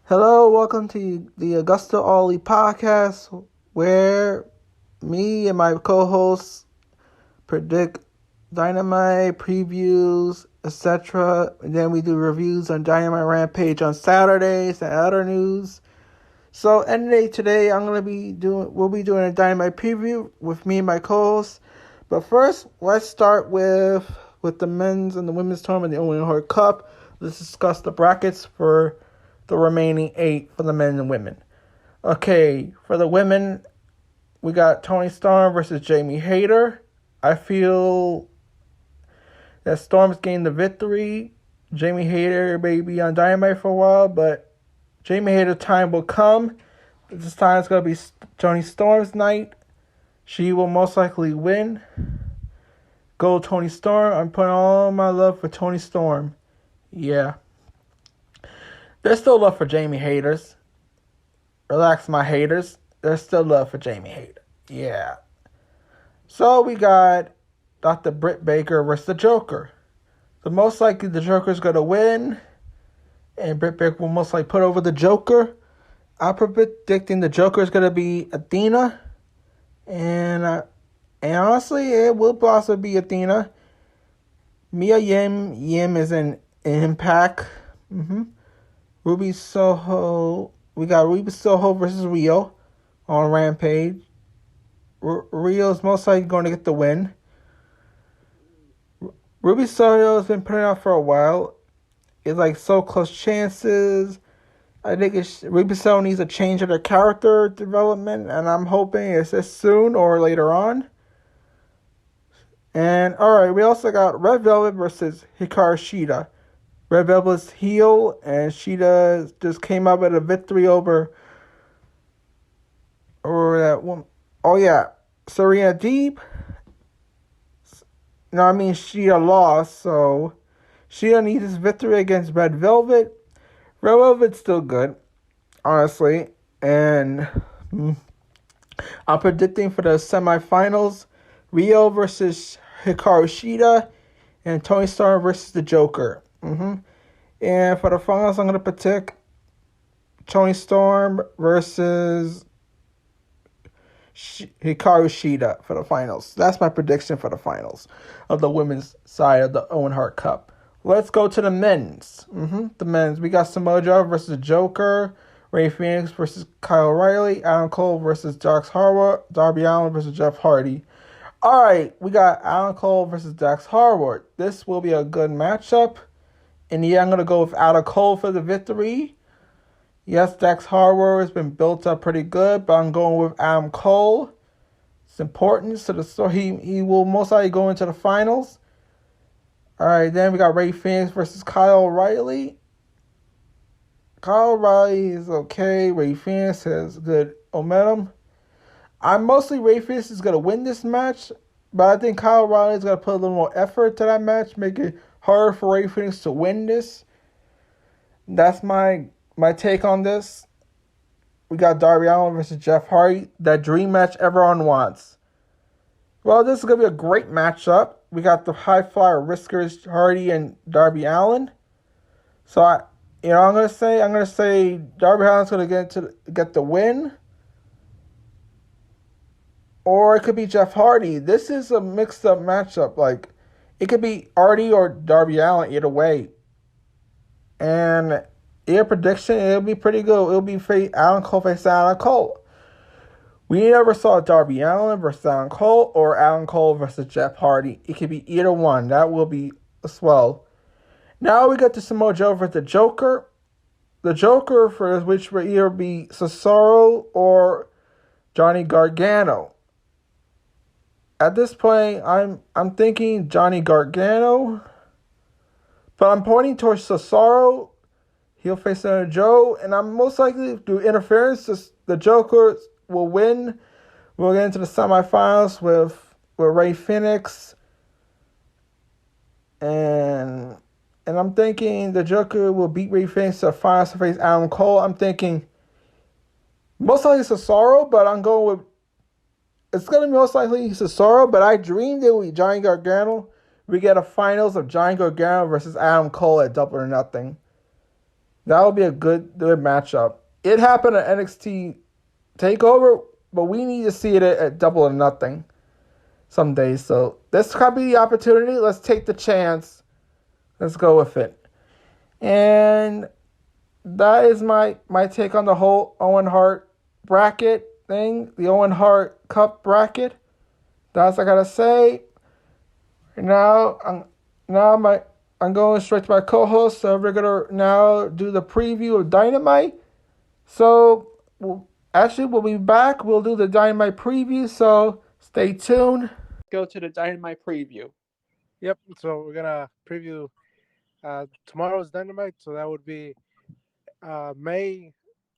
Hello, welcome to the AgostoAllElite Podcast, where me and my co-hosts predict Dynamite Previews, etc. And then we do reviews on Dynamite Rampage on Saturdays and other news. So anyway, today we'll be doing a Dynamite Preview with me and my co-hosts. But first, let's start with the men's and the women's tournament, the Owen Hart Cup. Let's discuss the brackets for the remaining 8 for the men and women. Okay, for the women, we got Toni Storm versus Jamie Hayter. I feel that Storm's gained the victory. Jamie Hayter may be on Dynamite for a while, but Jamie Hayter's time will come. This time it's going to be Toni Storm's night. She will most likely win. Go Toni Storm. I'm putting all my love for Toni Storm. Yeah. There's still love for Jamie haters. Relax, my haters. There's still love for Jamie Hayter. Yeah. So we got Dr. Britt Baker versus the Joker. So most likely the Joker's going to win. And Britt Baker will most likely put over the Joker. I'm predicting the Joker is going to be Athena. And honestly, it will possibly be Athena. Mia Yim is in Impact. Ruby Soho. We got Ruby Soho versus Rio on Rampage. Rio's most likely going to get the win. Ruby Soho has been putting out for a while. It's like so close chances. I think Ruby Soho needs a change of their character development, and I'm hoping it's this soon or later on. And alright, we also got Red Velvet versus Hikaru Shida. Red Velvet's heel, and Shida just came up with a victory over that one. Oh yeah, Serena Deeb. No, I mean Shida lost, so Shida needs this victory against Red Velvet. Red Velvet's still good, honestly, and I'm predicting for the semifinals: Rio versus Hikaru Shida, and Toni Storm versus the Joker. And for the finals, I'm going to predict Toni Storm versus Hikaru Shida for the finals. That's my prediction for the finals of the women's side of the Owen Hart Cup. Let's go to the men's. The men's. We got Samoa Joe versus Joker, Rey Fenix versus Kyle O'Reilly, Adam Cole versus Dax Harwood, Darby Allin versus Jeff Hardy. All right, we got Adam Cole versus Dax Harwood. This will be a good matchup. And yeah, I'm going to go with Adam Cole for the victory. Yes, Dax Harwood has been built up pretty good, but I'm going with Adam Cole. It's important. So he will most likely go into the finals. All right, then we got Rey Fenix versus Kyle O'Reilly. Kyle O'Reilly is okay. Rey Fenix has good momentum. Rey Fenix is going to win this match, but I think Kyle O'Reilly is going to put a little more effort to that match, make it harder for Rey Fenix to win this. That's my take on this. We got Darby Allin versus Jeff Hardy, that dream match everyone wants. Well, this is going to be a great matchup. We got the high flyer riskers, Hardy and Darby Allin. So I'm going to say Darby Allin's going to get the win. Or it could be Jeff Hardy. This is a mixed up matchup. Like, it could be Hardy or Darby Allin either way. And your prediction, it'll be pretty good. It'll be Adam Cole versus Adam Cole. We never saw Darby Allin versus Adam Cole or Adam Cole versus Jeff Hardy. It could be either one. That will be swell. Now we got the Samoa Joe versus the Joker. The Joker, for which will either be Cesaro or Johnny Gargano. At this point, I'm thinking Johnny Gargano, but I'm pointing towards Cesaro. He'll face Joe, and I'm most likely to do interference. The Joker will win. We'll get into the semifinals with Rey Fenix, and I'm thinking the Joker will beat Rey Fenix to the finals to face Adam Cole. I'm thinking most likely Cesaro, but I'm going with. It's going to be most likely Cesaro, but I dreamed it would be Johnny Gargano. We get a finals of Johnny Gargano versus Adam Cole at Double or Nothing. That would be a good matchup. It happened at NXT Takeover, but we need to see it at Double or Nothing some days. So this could be the opportunity. Let's take the chance. Let's go with it. And that is my take on the whole Owen Hart bracket thing, the Owen Hart Cup bracket. That's what I gotta say. Now I'm going straight to my co-host. So we're gonna now do the preview of Dynamite. So we'll be back. We'll do the Dynamite preview. So stay tuned. Go to the Dynamite preview. Yep. So we're gonna preview tomorrow's Dynamite. So that would be May.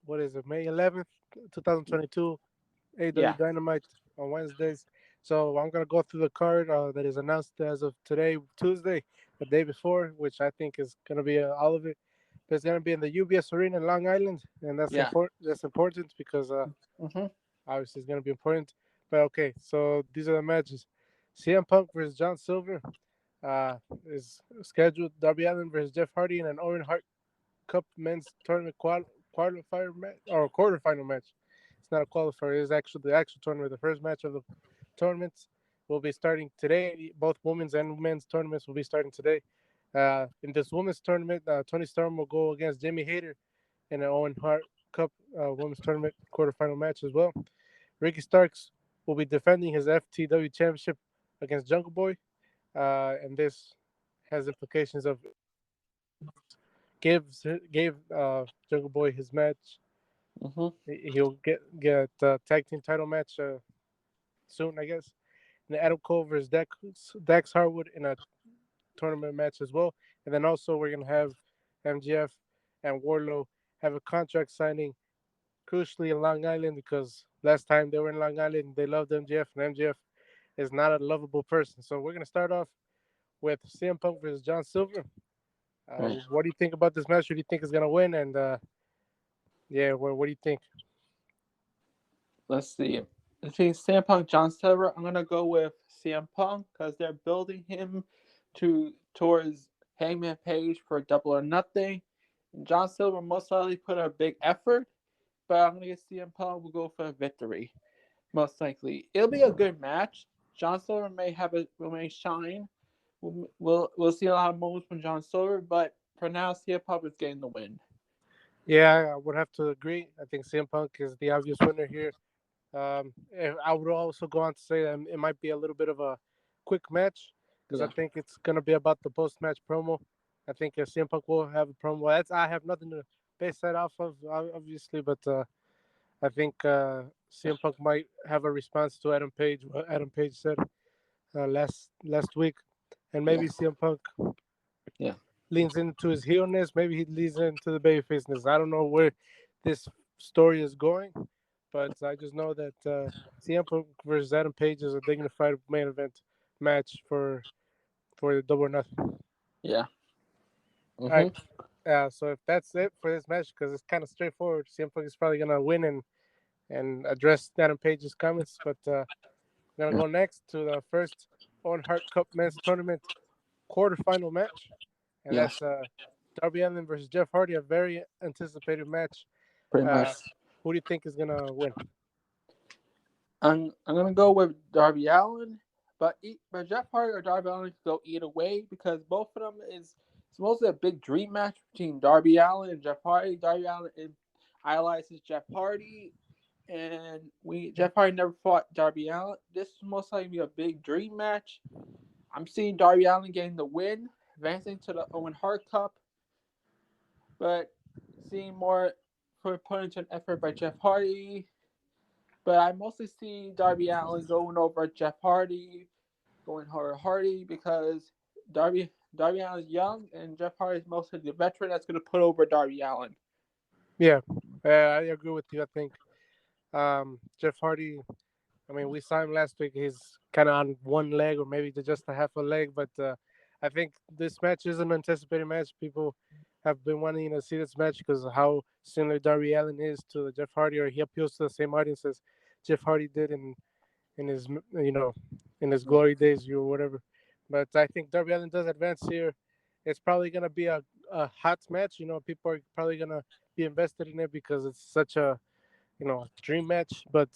What is it? May 11th, 2022. AEW Dynamite on Wednesdays. So I'm gonna go through the card that is announced as of today, Tuesday, the day before, which I think is gonna be all of it. But it's gonna be in the UBS Arena in Long Island, and that's important. That's important because obviously it's gonna be important. But okay, so these are the matches: CM Punk versus John Silver is scheduled. Darby Allin versus Jeff Hardy in an Owen Hart Cup Men's Tournament qualifier match or quarterfinal match. It's not a qualifier. It's actually the actual tournament. The first match of the tournaments will be starting today. Both women's and men's tournaments will be starting today. In this women's tournament, Tony Storm will go against Jamie Hayter in an Owen Hart Cup women's tournament quarterfinal match as well. Ricky Starks will be defending his FTW championship against Jungle Boy, and this has implications of gave Jungle Boy his match. He'll get a tag team title match soon, I guess. And Adam Cole versus Dax Harwood in a tournament match as well. And then also we're gonna have MGF and Wardlow have a contract signing crucially in Long Island because last time they were in Long Island they loved MGF and MGF is not a lovable person. So we're gonna start off with CM Punk versus John Silver. What do you think about this match? Who do you think is gonna win? And what do you think? Let's see. Between CM Punk, John Silver, I'm gonna go with CM Punk because they're building him towards Hangman Page for Double or Nothing. And John Silver most likely put a big effort, but I'm gonna get CM Punk will go for a victory. Most likely, it'll be a good match. John Silver may shine. We'll see a lot of moments from John Silver, but for now, CM Punk is getting the win. Yeah, I would have to agree. I think CM Punk is the obvious winner here. I would also go on to say that it might be a little bit of a quick match because I think it's going to be about the post-match promo. I think CM Punk will have a promo. I have nothing to base that off of, obviously, but I think CM Punk might have a response to Adam Page. What Adam Page said last week, and maybe CM Punk leans into his heelness. Maybe he leans into the babyfaceness. I don't know where this story is going. But I just know that CM Punk versus Adam Page is a dignified main event match for the Double or Nothing. Yeah. All right. So if that's it for this match, because it's kind of straightforward, CM Punk is probably gonna win and address Adam Page's comments. But we're gonna go next to the first Owen Hart Cup Men's Tournament quarterfinal match, and that's Darby Allin versus Jeff Hardy, a very anticipated match. Pretty much. Who do you think is gonna win? I'm gonna go with Darby Allin, but Jeff Hardy or Darby Allin can go either way because both of them it's mostly a big dream match between Darby Allin and Jeff Hardy. Darby Allin idolizes Jeff Hardy, and Jeff Hardy never fought Darby Allin. This is most likely be a big dream match. I'm seeing Darby Allin getting the win, advancing to the Owen Hart Cup, but seeing more for putting into an effort by Jeff Hardy. But I mostly see Darby Allin going over Jeff Hardy, going Hardy because Darby Allin is young and Jeff Hardy is mostly the veteran that's going to put over Darby Allin. Yeah, I agree with you. I think Jeff Hardy. I mean, we saw him last week. He's kind of on one leg or maybe just a half a leg. But I think this match is an anticipated match. People have been wanting to see this match because of how similar Darby Allin is to Jeff Hardy, or he appeals to the same audience as Jeff Hardy did in his in his glory days or whatever. But I think Darby Allin does advance here, it's probably gonna be a hot match. People are probably gonna be invested in it because it's such a dream match. But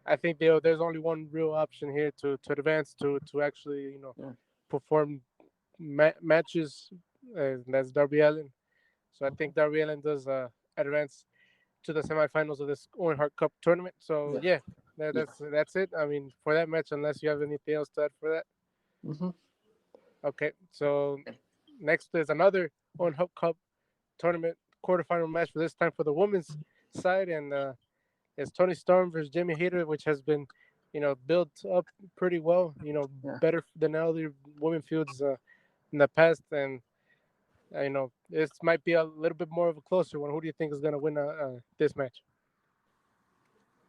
I think there's only one real option here to advance to actually Yeah. perform matches, and that's Darby Allin. So I think Darby Allin does advance to the semifinals of this Owen Hart Cup tournament. So Yeah. yeah, Yeah. that's it. I mean, for that match, unless you have anything else to add for that. Mm-hmm. Okay, so next is another Owen Hart Cup tournament quarterfinal match for this time for the women's side, and it's Tony Storm versus Jamie Hayter, which has been, built up pretty well. Yeah. Better than all the women feuds in the past, and this might be a little bit more of a closer one. Who do you think is going to win this match?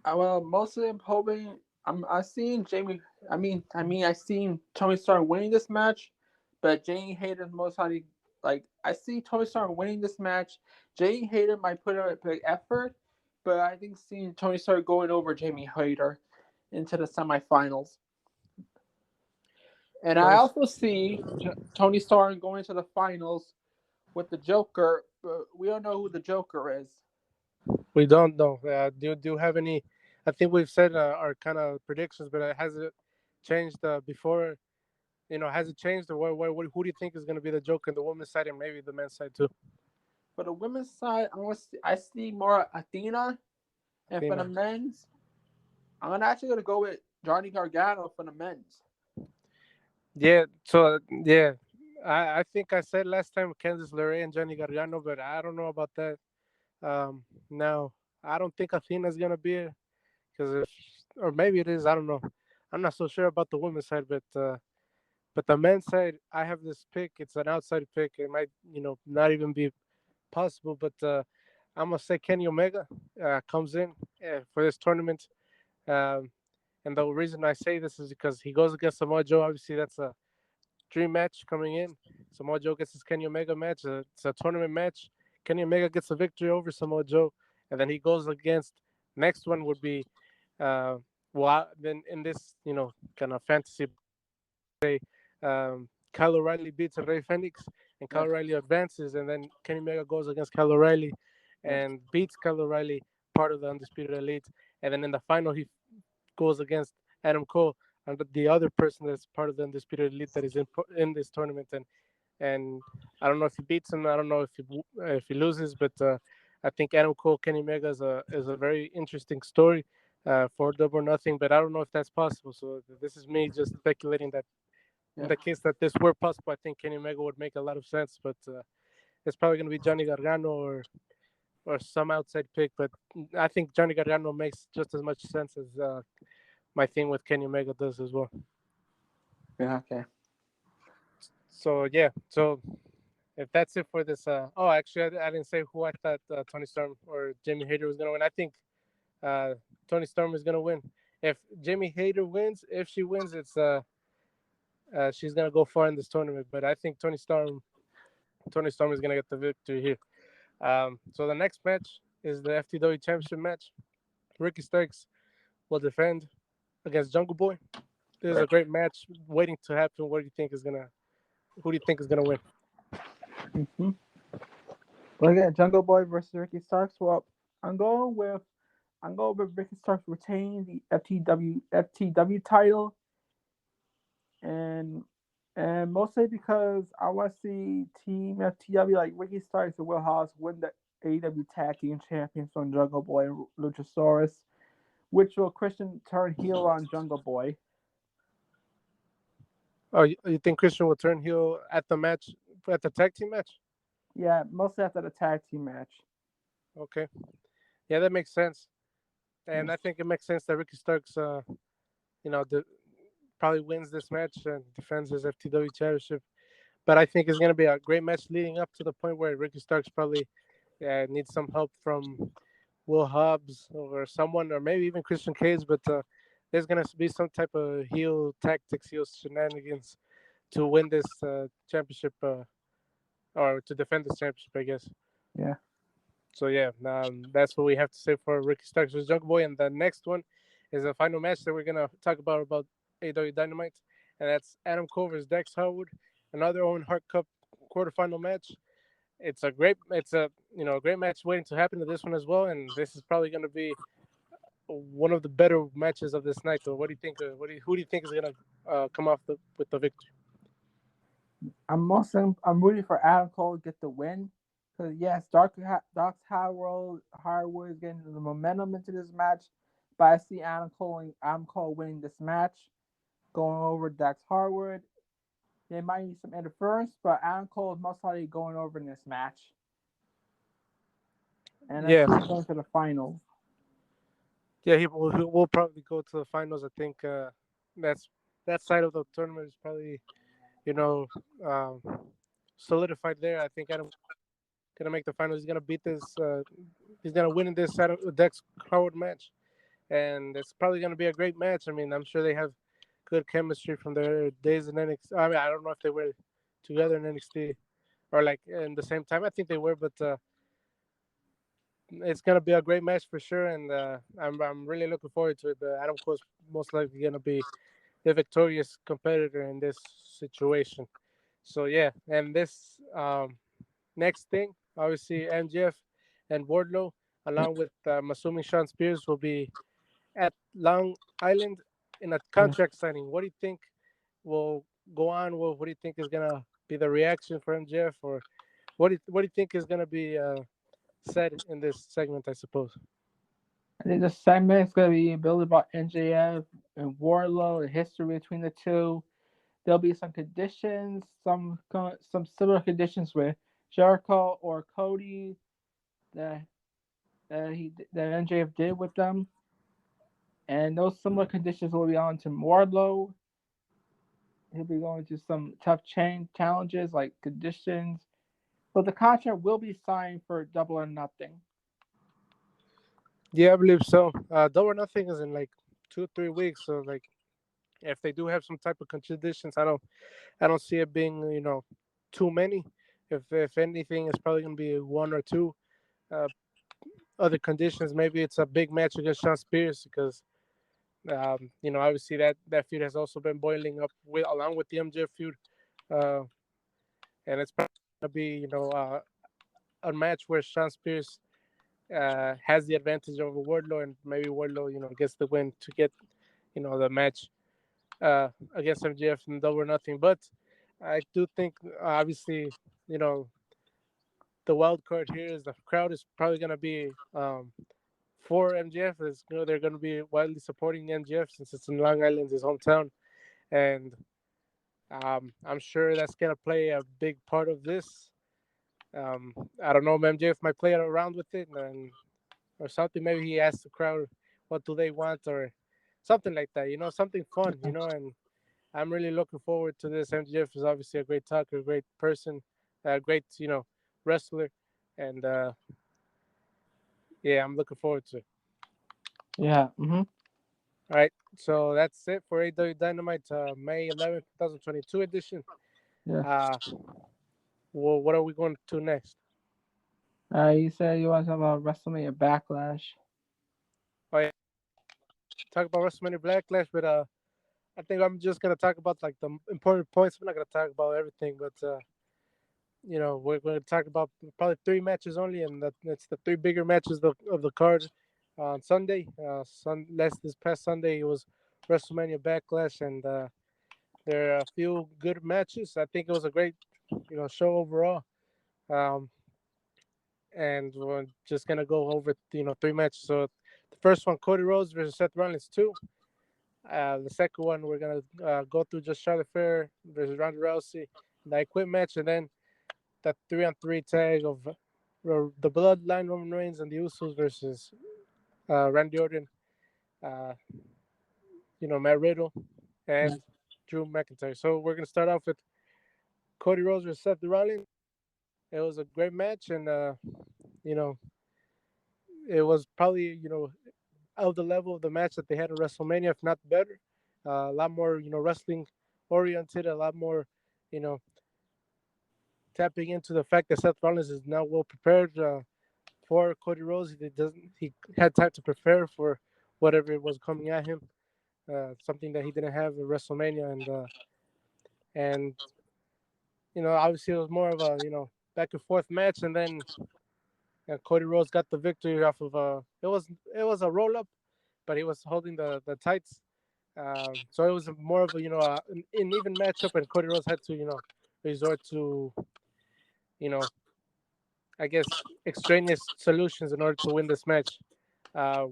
Well, mostly I'm hoping I seen Jamie. I seen Tony Stark winning this match, but Jamie Hayter most likely. Like I see Tony Stark winning this match. Jamie Hayter might put in a big effort, but I think seeing Tony Stark going over Jamie Hayter into the semifinals. And I Tony, also see Tony Stark going to the finals with the Joker, but we don't know who the Joker is. we don't know. Do you have any? I think we've said our kind of predictions, but has it changed before? Has it changed? Or who do you think is going to be the Joker in the women's side and maybe the men's side too? For the women's side, I see more Athena, and for the Athena. men's, I'm gonna go with Johnny Gargano for the men's. Yeah. So yeah, I think I said last time Kansas LeRae and Johnny Gargano, but I don't know about that. Now I don't think Athena's gonna be it because or maybe it is. I don't know. I'm not so sure about the women's side, but the men's side, I have this pick. It's an outside pick. It might not even be possible, but I'm gonna say Kenny Omega comes in for this tournament. Um, and the reason I say this is because he goes against Samoa Joe. Obviously, that's a dream match coming in. Samoa Joe gets his Kenny Omega match. It's a tournament match. Kenny Omega gets a victory over Samoa Joe, and then he goes against. Next one would be, then in this kind of fantasy, Kyle O'Reilly beats Ray Phoenix, and Kyle Yeah, O'Reilly advances, and then Kenny Omega goes against Kyle O'Reilly yeah, and beats Kyle O'Reilly, part of the Undisputed Elite, and then in the final he goes against Adam Cole, and the other person that's part of the Undisputed Elite that is in this tournament, and I don't know if he beats him, I don't know if he loses, but I think Adam Cole Kenny Omega is a very interesting story for Double or Nothing, but I don't know if that's possible. So this is me just speculating that in yeah. the case that this were possible, I think Kenny Omega would make a lot of sense, but it's probably going to be Johnny Gargano or some outside pick. But I think Johnny Gargano makes just as much sense as my thing with Kenny Omega does as well. Yeah, okay. So yeah, so if that's it for this, actually, I didn't say who I thought Tony Storm or Jamie Hayter was going to win. I think uh, Tony Storm is going to win. If Jamie Hayter wins, if she wins, it's she's going to go far in this tournament. But I think Tony Storm is going to get the victory here. So the next match is the FTW Championship match. Ricky Starks will defend against Jungle Boy. This is a great match waiting to happen. Who do you think is gonna win? Mm-hmm. Well, again, Jungle Boy versus Ricky Starks. Well, I'm going with Ricky Starks retaining the FTW title, and mostly because I want to see Team FTW like Ricky Starks and Will Hobbs win the AEW Tag Team Champions on Jungle Boy and Luchasaurus, which will Christian turn heel on Jungle Boy. Oh, you think Christian will turn heel at the tag team match? Yeah, mostly after the tag team match. Okay, yeah, that makes sense, Yeah, and I think it makes sense that Ricky Starks, probably wins this match and defends his FTW championship. But I think it's gonna be a great match leading up to the point where Ricky Starks probably needs some help from Will Hobbs or someone, or maybe even Christian Cage. But there's gonna be some type of heel tactics, heel shenanigans to win this championship or to defend this championship, I guess. yeah. So yeah, that's what we have to say for Ricky Starks versus Jungle Boy. And the next one is the final match that we're gonna talk about AEW Dynamite, and that's Adam Cole versus Dex Harwood. another Owen Hart Cup quarterfinal match. It's a great match waiting to happen to this one as well, and this is probably going to be one of the better matches of this night. Though, what do you think? Who do you think is going to come off with the victory? I'm rooting for Adam Cole to get the win. Because yes, Doc's Hardwood is getting the momentum into this match, but I see Adam Cole winning this match, going over Dax Harwood. They might need some interference, but Adam Cole is most likely going over in this match. And I Yeah, see him going to the finals. yeah, he will probably go to the finals. I think that's that side of the tournament is probably you know um, solidified there. I think Adam gonna make the finals. He's gonna beat this. He's gonna win in this Dex Howard match, and it's probably gonna be a great match. I mean, I'm sure they have good chemistry from their days in NXT. I mean, I don't know if they were together in NXT or like in the same time. I think they were, but it's gonna be a great match for sure, and I'm really looking forward to it. But Adam Cole's most likely gonna be the victorious competitor in this situation. So yeah, and this next thing, obviously MJF and Wardlow, along with I'm assuming Sean Spears, will be at Long Island in a Yeah. contract signing. What do you think will go on? What do you think is gonna be the reaction for MJF, or what do you think is gonna be said in this segment? I suppose. I think the segment is going to be built about NJF and Warlow, the history between the two. There'll be some conditions, some similar conditions with Jericho or Cody that that MJF did with them, and those similar conditions will be on to Wardlow. He'll be going to some tough chain challenges like conditions, but the contract will be signed for Double or Nothing. Yeah, I believe so. Double or Nothing is in like 2 3 weeks, so like if they do have some type of conditions, I don't see it being too many. If anything, it's probably gonna be one or two. Uh, Other conditions, maybe it's a big match against Sean Spears because obviously that feud has also been boiling up with along with the MJF feud, uh, and it's probably gonna be a match where Sean Spears has the advantage over Wardlow, and maybe Wardlow gets the win to get the match against MJF and Double or Nothing. But I do think obviously you know the wild card here is the crowd is probably gonna be for MJF. Is they're gonna be widely supporting MJF since it's in Long Island, his hometown, and I'm sure that's gonna play a big part of this. I don't know, MJF might play around with it and or something. Maybe he asks the crowd what do they want or something like that. Something fun. And I'm really looking forward to this. MJF is obviously a great talker, a great person, a great wrestler, and yeah, I'm looking forward to it. Yeah. All right, so that's it for AW Dynamite May 11th, 2022 edition. Yeah. Uh, well, what are we going to next? You said you want to talk about WrestleMania Backlash. Oh yeah, talk about WrestleMania Backlash, but I think I'm just gonna talk about like the important points. We're not gonna talk about everything, but we're going to talk about probably three matches only, and that's the three bigger matches of the card on Sunday. This past Sunday it was WrestleMania Backlash, and there are a few good matches. I think it was a great show overall. Um, and we're just gonna go over three matches. So the first one, Cody Rhodes versus Seth Rollins 2. The second one, we're gonna go through just Charlotte Flair versus Ronda Rousey, the I Quit match, and then the 3-on-3 tag of the Bloodline, Roman Reigns and the Usos versus Randy Orton, uh, Matt Riddle, Yeah. and Drew McIntyre. So we're gonna start off with Cody Rhodes versus Seth Rollins. It was a great match, and you know, it was probably of the level of the match that they had in WrestleMania, if not better. A lot more wrestling oriented, a lot more you know tapping into the fact that Seth Rollins is now well prepared for Cody Rhodes. He had time to prepare for whatever was coming at him, something that he didn't have at WrestleMania, and obviously it was more of a back and forth match, and then Cody Rhodes got the victory off of it was a roll up, but he was holding the tights. So it was more of a an even matchup, and Cody Rhodes had to resort to you know I guess extraneous solutions in order to win this match. Yeah,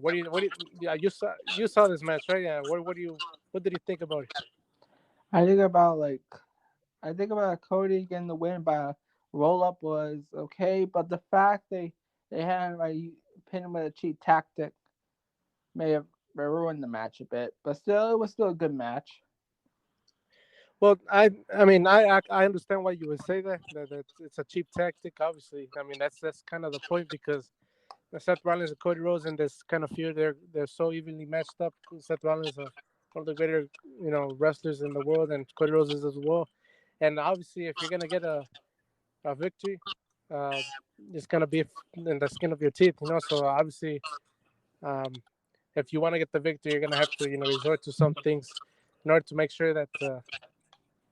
you saw this match, right? Yeah. What did you think about it? I think about like I think about Cody getting the win by roll up was okay, but the fact they had like pin him with a cheat tactic may have ruined the match a bit. But still, it was still a good match. Well, I mean, I understand why you would say that it's a cheap tactic. Obviously, I mean that's kind of the point because Seth Rollins and Cody Rhodes in this kind of feud, they're so evenly matched up. Seth Rollins is one of the greater wrestlers in the world, and Cody Rhodes is as well. And obviously, if you're gonna get a victory, uh, it's gonna be in the skin of your teeth, So obviously, um, if you want to get the victory, you're gonna have to resort to some things in order to make sure that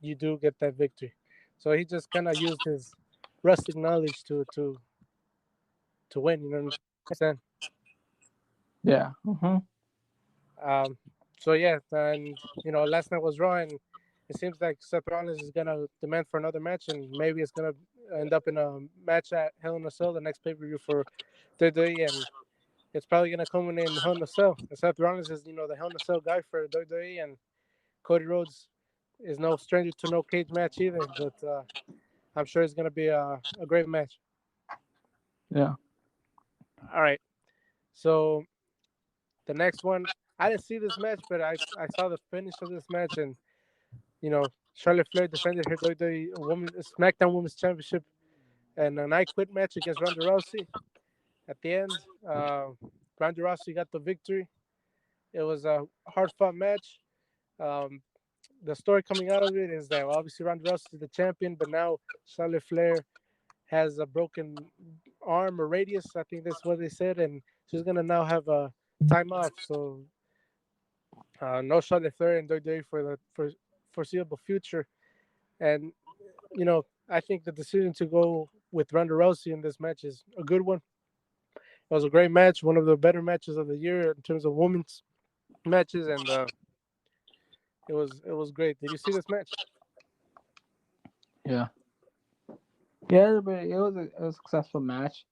you do get that victory. So he just kind of used his wrestling knowledge to win. You know what I'm saying? Yeah. Mm-hmm. Um, so yeah, and last night was Raw, and it seems like Seth Rollins is gonna demand for another match, and maybe it's gonna end up in a match at Hell in a Cell, the next pay per view for WWE, and it's probably gonna culminate in Hell in a Cell. And Seth Rollins is the Hell in a Cell guy for WWE, and Cody Rhodes is no stranger to no cage match either. But I'm sure it's gonna be a great match. Yeah. All right, so the next one, I didn't see this match, but I saw the finish of this match, and Charlotte Flair defended her WWE SmackDown Women's Championship in an I Quit match against Ronda Rousey. At the end, Ronda Rousey got the victory. It was a hard fought match. Um, the story coming out of it is that obviously Ronda Rousey is the champion, but now Charlotte Flair has a broken arm or radius. I think that's what they said, and she's gonna now have a time off. So no Charlotte Flair in WWE for the foreseeable future. And I think the decision to go with Ronda Rousey in this match is a good one. It was a great match, one of the better matches of the year in terms of women's matches, and it was great. Did you see this match? Yeah. Yeah, but it was a successful match.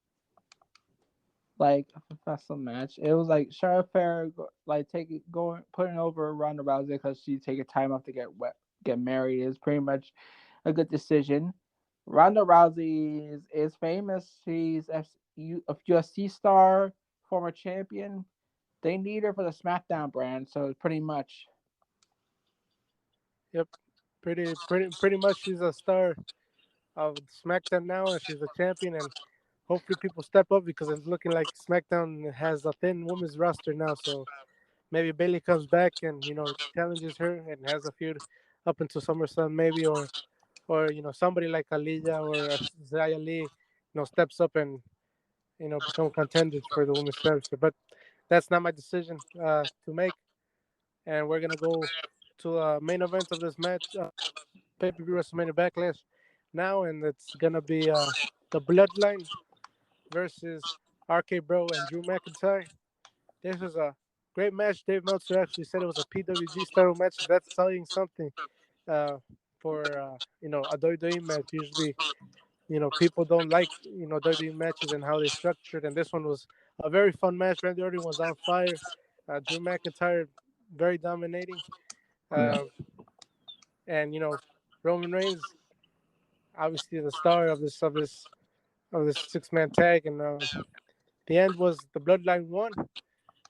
Like a successful match. It was like Charlotte Flair like putting over Ronda Rousey because she's taking time off to get married is pretty much a good decision. Ronda Rousey is famous. She's a UFC star, former champion. They need her for the SmackDown brand, so it's pretty much Yep, pretty much she's a star of SmackDown now, and she's a champion. And hopefully people step up because it's looking like SmackDown has a thin women's roster now. So maybe Bayley comes back and challenges her and has a feud up until SummerSlam maybe, or somebody like Aliyah or Zaya Lee, steps up and become contenders for the women's championship. But that's not my decision to make, and we're gonna go to the main event of this match, pay-per-view WrestleMania Backlash now, and it's gonna be the Bloodline versus RK Bro and Drew McIntyre. This was a great match. Dave Meltzer actually said it was a PWG style match. That's saying something uh, for a WWE match. Usually, people don't like WWE matches and how they structured. And this one was a very fun match. Randy Orton was on fire. Drew McIntyre very dominating, yeah. uh, and Roman Reigns obviously the star of this 6-man tag. And the end was the Bloodline won,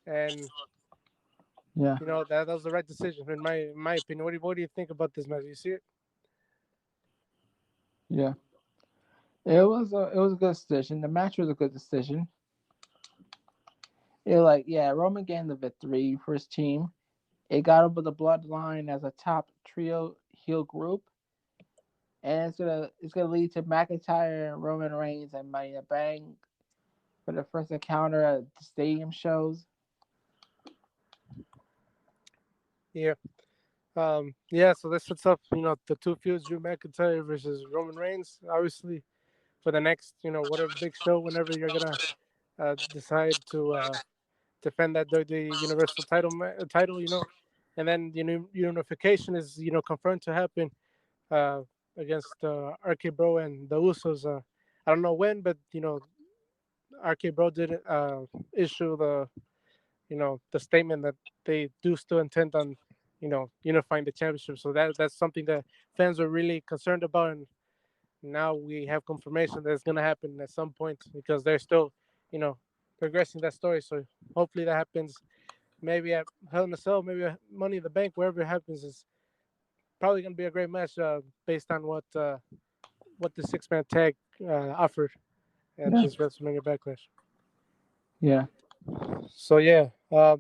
and Yeah. that was the right decision in my opinion. What do you think about this match? You see it? Yeah. It was a good decision. The match was a good decision. It like yeah, Roman gained the victory for his team. It got over the Bloodline as a top trio heel group, and it's gonna lead to McIntyre and Roman Reigns and Money in the Bank for the first encounter at the stadium shows. Yeah. Yeah, so this sets up, the two feuds, Drew McIntyre versus Roman Reigns, obviously for the next, whatever big show, whenever you're gonna decide to defend that the Universal title, and then unification is confirmed to happen uh, against RK Bro and the Usos. I don't know when, but RK Bro did issue the statement that they do still intend on unifying the championship. So that's something that fans were really concerned about, and now we have confirmation that it's going to happen at some point because they're still you know progressing that story. So hopefully that happens, maybe at Hell in a Cell, maybe at Money in the Bank, wherever it happens. Is probably going to be a great match based on what the six-man tag offered at Yeah. this WrestleMania Backlash. Yeah. So yeah,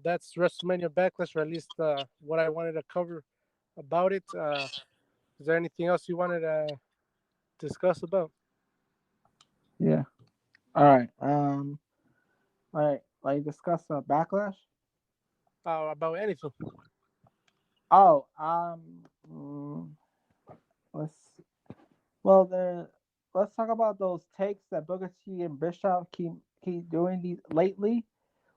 that's WrestleMania Backlash, or at least what I wanted to cover about it. Is there anything else you wanted to discuss about? Yeah. All right. Like discuss backlash. About anything? Oh, mm, let's well then let's talk about those takes that Booker T and Bischoff keep doing these lately.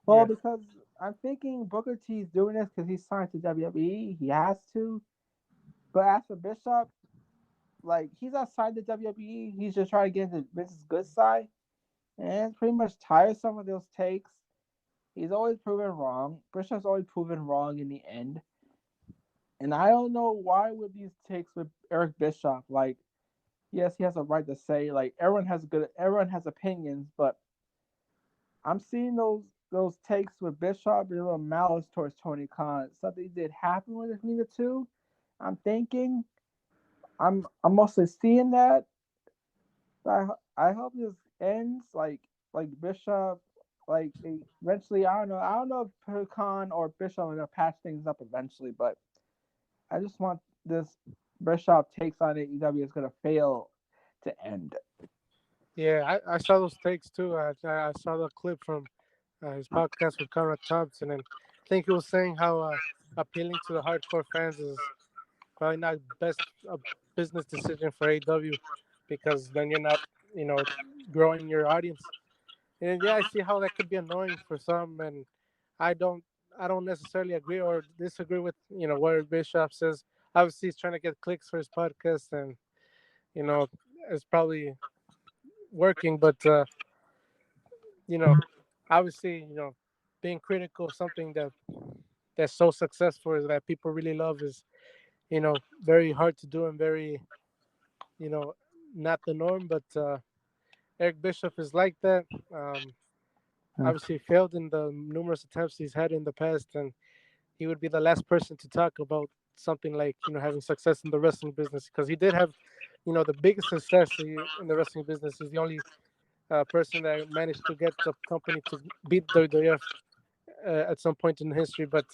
Well, Yeah, because I'm thinking Booker T's doing this because he's signed to WWE. He has to. But as for Bischoff, like he's outside the WWE. He's just trying to get into Vince's good side, and it's pretty much tiresome of those takes. He's always proven wrong. Bischoff's always proven wrong in the end. And I don't know why with these takes with Eric Bischoff. Like, yes, he has a right to say like everyone has opinions, but I'm seeing those takes with Bischoff a little malice towards Tony Khan. Something did happen between the two. I'm thinking. I'm mostly seeing that. I hope this ends like Bishop like eventually. I don't know if Khan or Bishop are gonna patch things up eventually, but I just want this Bishop takes on AEW is gonna fail to end. yeah, I saw those takes too. I saw the clip from his podcast with Conrad Thompson, and I think he was saying how appealing to the hardcore fans is probably not best a business decision for AEW, because then you're not, you know, growing your audience. And yeah, I see how that could be annoying for some, and I don't I don't necessarily agree or disagree with what Eric Bischoff says. Obviously, he's trying to get clicks for his podcast, and you know it's probably working. But you know, obviously, being critical of something that's so successful is that people really love is very hard to do and very you know not the norm. But Eric Bischoff is like that. Yeah. Obviously, failed in the numerous attempts he's had in the past, and he would be the last person to talk about something like having success in the wrestling business, because he did have the biggest success in the wrestling business. He's the only person that managed to get the company to beat WWF at some point in history, but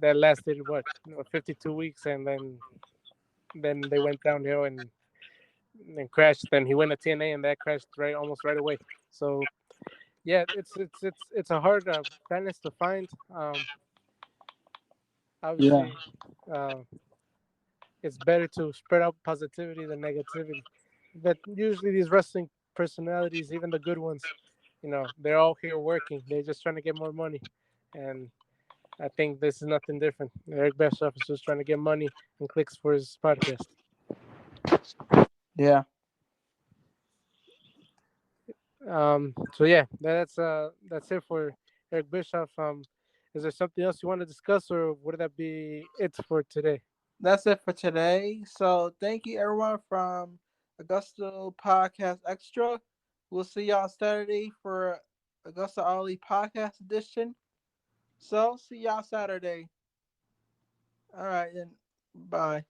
that lasted what 52 weeks, and then they went downhill and crashed. Then he went to TNA, and that crashed almost right away. So yeah, it's a hard balance to find. Yeah. Obviously, uh, it's better to spread out positivity than negativity. But usually these wrestling personalities, even the good ones, they're all here working. They're just trying to get more money, and I think this is nothing different. Eric Bischoff is just trying to get money and clicks for his podcast. Yeah. So yeah, that's it for Eric Bischoff. Is there something else you want to discuss, or would that be it for today? That's it for today. So thank you everyone from Augusto Podcast Extra. We'll see y'all Saturday for Augusta Ollie Podcast Edition. So see y'all Saturday. All right then. Bye.